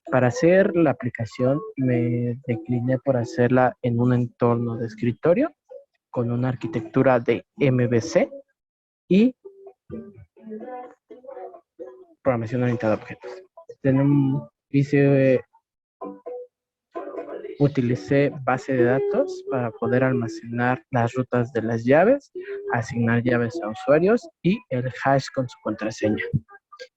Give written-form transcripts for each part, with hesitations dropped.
Para hacer la aplicación me decliné por hacerla en un entorno de escritorio con una arquitectura de MVC y programación orientada a objetos. Utilicé base de datos para poder almacenar las rutas de las llaves, asignar llaves a usuarios y el hash con su contraseña.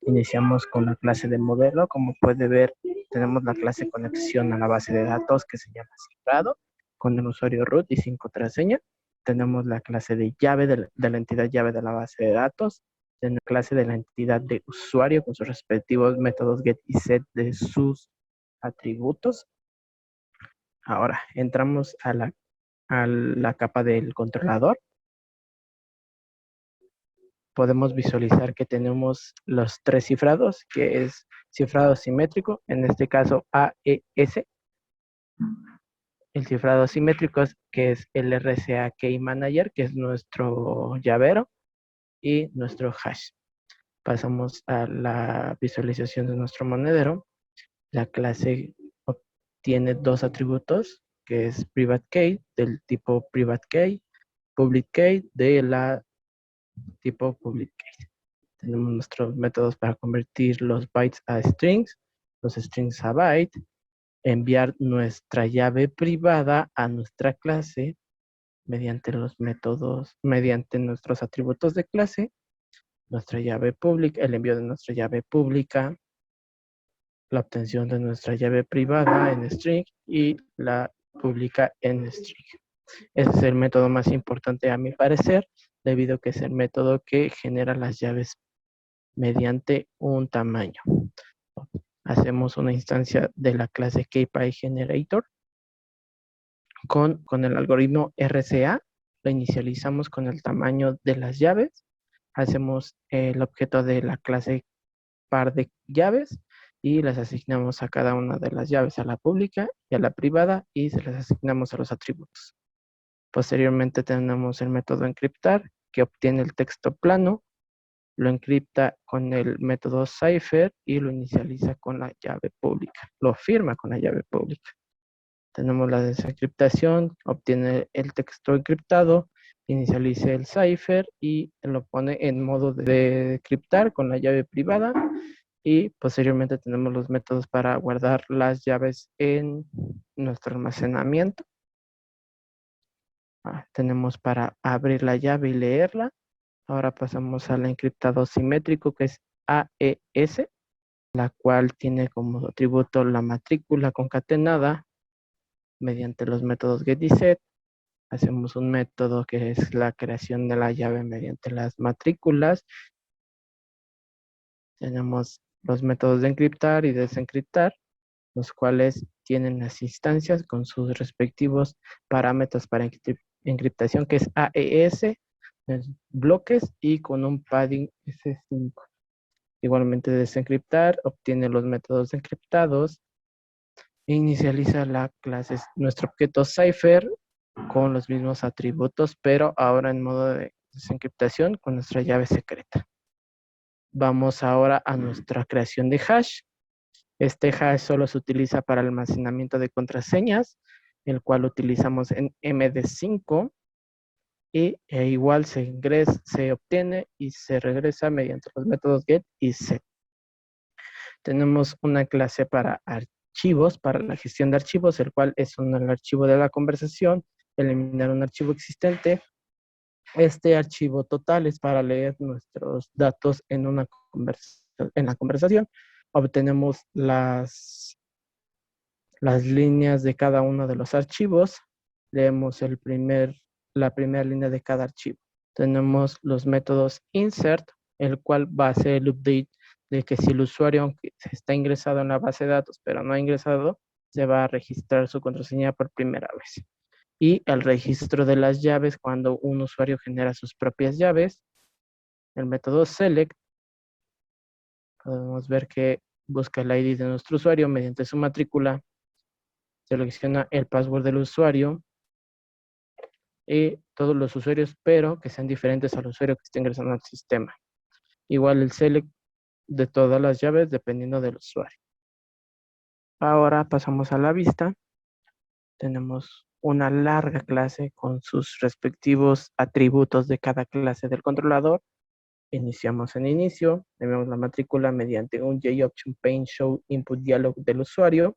Iniciamos con la clase de modelo. Como puede ver, tenemos la clase conexión a la base de datos que se llama cifrado con el usuario root y sin contraseña. Tenemos la clase de llave de la entidad llave de la base de datos. Tenemos la clase de la entidad de usuario con sus respectivos métodos get y set de sus atributos. Ahora entramos a la capa del controlador. Podemos visualizar que tenemos los tres cifrados, que es cifrado simétrico, en este caso AES. El cifrado asimétrico, que es el RSA Key Manager, que es nuestro llavero, y nuestro hash. Pasamos a la visualización de nuestro monedero. La clase obtiene dos atributos, que es private key del tipo private key, public key de la tipo public key. Tenemos nuestros métodos para convertir los bytes a strings, los strings a byte, enviar nuestra llave privada a nuestra clase mediante los métodos, mediante nuestros atributos de clase, nuestra llave pública, el envío de nuestra llave pública, la obtención de nuestra llave privada en string y la pública en string. Ese es el método más importante a mi parecer, debido a que es el método que genera las llaves mediante un tamaño. Hacemos una instancia de la clase KPyGenerator con el algoritmo RCA. Lo inicializamos con el tamaño de las llaves. Hacemos el objeto de la clase par de llaves y las asignamos a cada una de las llaves, a la pública y a la privada, y se las asignamos a los atributos. Posteriormente tenemos el método encriptar, que obtiene el texto plano, lo encripta con el método cipher y lo inicializa con la llave pública, lo firma con la llave pública. Tenemos la desencriptación, obtiene el texto encriptado, inicializa el cipher y lo pone en modo de decriptar con la llave privada, y posteriormente tenemos los métodos para guardar las llaves en nuestro almacenamiento. Tenemos para abrir la llave y leerla. Ahora pasamos al encriptado simétrico, que es AES, la cual tiene como atributo la matrícula concatenada mediante los métodos get y set. Hacemos un método que es la creación de la llave mediante las matrículas. Tenemos los métodos de encriptar y desencriptar, los cuales tienen las instancias con sus respectivos parámetros para encriptación, que es AES, bloques y con un padding S5. Igualmente desencriptar, obtiene los métodos encriptados e inicializa la clase, nuestro objeto cipher con los mismos atributos, pero ahora en modo de desencriptación con nuestra llave secreta. Vamos ahora a nuestra creación de hash. Este hash solo se utiliza para almacenamiento de contraseñas, el cual utilizamos en MD5, y igual se obtiene y se regresa mediante los métodos get y set. Tenemos una clase para archivos, para la gestión de archivos, el cual es el archivo de la conversación, eliminar un archivo existente. Este archivo total es para leer nuestros datos en la conversación. Obtenemos las líneas de cada uno de los archivos. Leemos la primera línea de cada archivo. Tenemos los métodos insert, el cual va a hacer el update de que si el usuario, aunque está ingresado en la base de datos, pero no ha ingresado, se va a registrar su contraseña por primera vez. Y el registro de las llaves cuando un usuario genera sus propias llaves. El método select, podemos ver que busca el ID de nuestro usuario mediante su matrícula, selecciona el password del usuario y todos los usuarios, pero que sean diferentes al usuario que esté ingresando al sistema. Igual el select de todas las llaves dependiendo del usuario. Ahora pasamos a la vista. Tenemos una larga clase con sus respectivos atributos de cada clase del controlador. Iniciamos en inicio, le vemos la matrícula mediante un JOption Paint Show Input Dialog del usuario.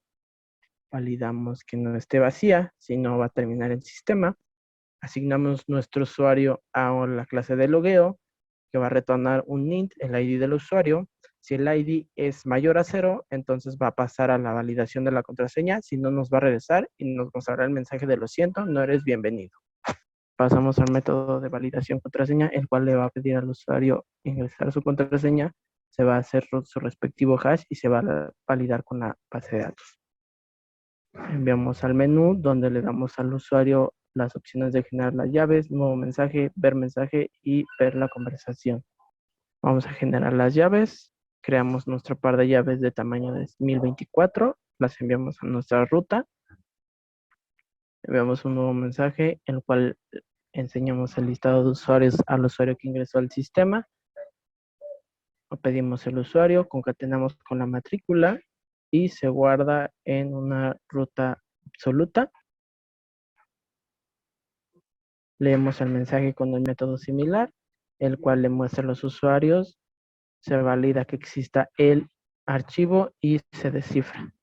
Validamos que no esté vacía, si no va a terminar el sistema. Asignamos nuestro usuario a la clase de logueo, que va a retornar un int, el ID del usuario. Si el ID es mayor a 0, entonces va a pasar a la validación de la contraseña. Si no, nos va a regresar y nos mostrará el mensaje de lo siento, no eres bienvenido. Pasamos al método de validación contraseña, el cual le va a pedir al usuario ingresar su contraseña. Se va a hacer su respectivo hash y se va a validar con la base de datos. Enviamos al menú donde le damos al usuario las opciones de generar las llaves, nuevo mensaje y ver la conversación. Vamos a generar las llaves. Creamos nuestro par de llaves de tamaño de 1024. Las enviamos a nuestra ruta. Enviamos un nuevo mensaje, en el cual enseñamos el listado de usuarios al usuario que ingresó al sistema. Pedimos el usuario, concatenamos con la matrícula y se guarda en una ruta absoluta. Leemos el mensaje con un método similar, el cual le muestra a los usuarios, se valida que exista el archivo y se descifra.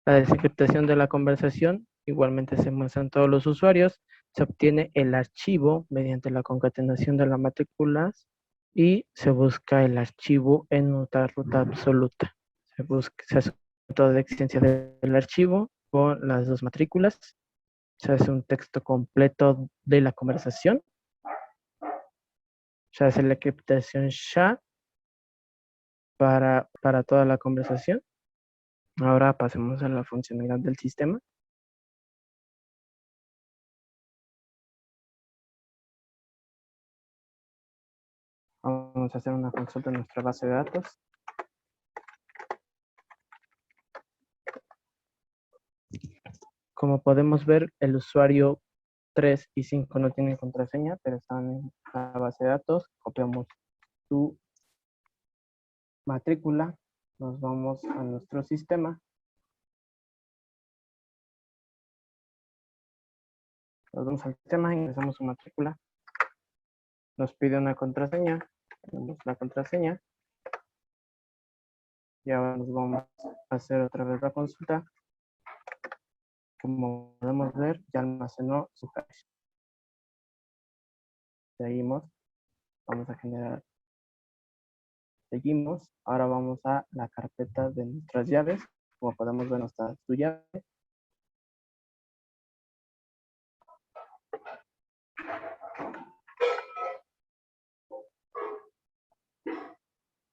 La desencriptación de la conversación igualmente se muestra en todos los usuarios. Se obtiene el archivo mediante la concatenación de las matrículas y se busca el archivo en otra ruta absoluta. Se hace un método de existencia del archivo con las dos matrículas. Se hace un texto completo de la conversación. Se hace la encriptación SHA para toda la conversación. Ahora pasemos a la funcionalidad del sistema. Vamos a hacer una consulta en nuestra base de datos. Como podemos ver, el usuario 3 y 5 no tienen contraseña, pero están en la base de datos. Copiamos su matrícula, nos vamos a nuestro sistema. Nos vamos al sistema, ingresamos su matrícula. Nos pide una contraseña, tenemos la contraseña. Y ahora nos vamos a hacer otra vez la consulta. Como podemos ver, ya almacenó su hash. Seguimos, vamos a generar. Seguimos, ahora vamos a la carpeta de nuestras llaves. Como podemos ver, está su llave.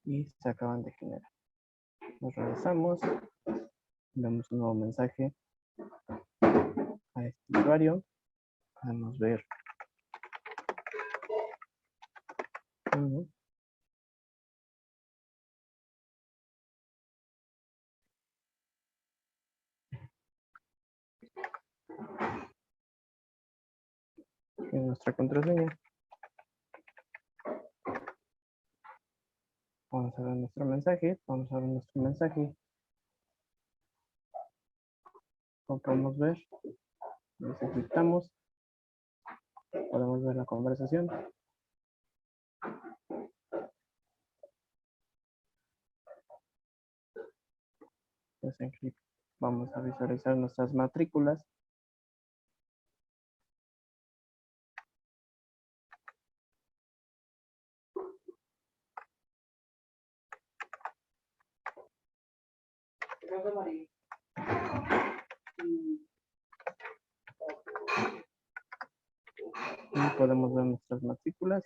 Y se acaban de generar. Nos regresamos, vemos un nuevo mensaje a este usuario. Podemos ver en nuestra contraseña. Vamos a ver nuestro mensaje. Como podemos ver, desencriptamos. Podemos ver la conversación. Vamos a visualizar nuestras matrículas. Y podemos ver nuestras matrículas.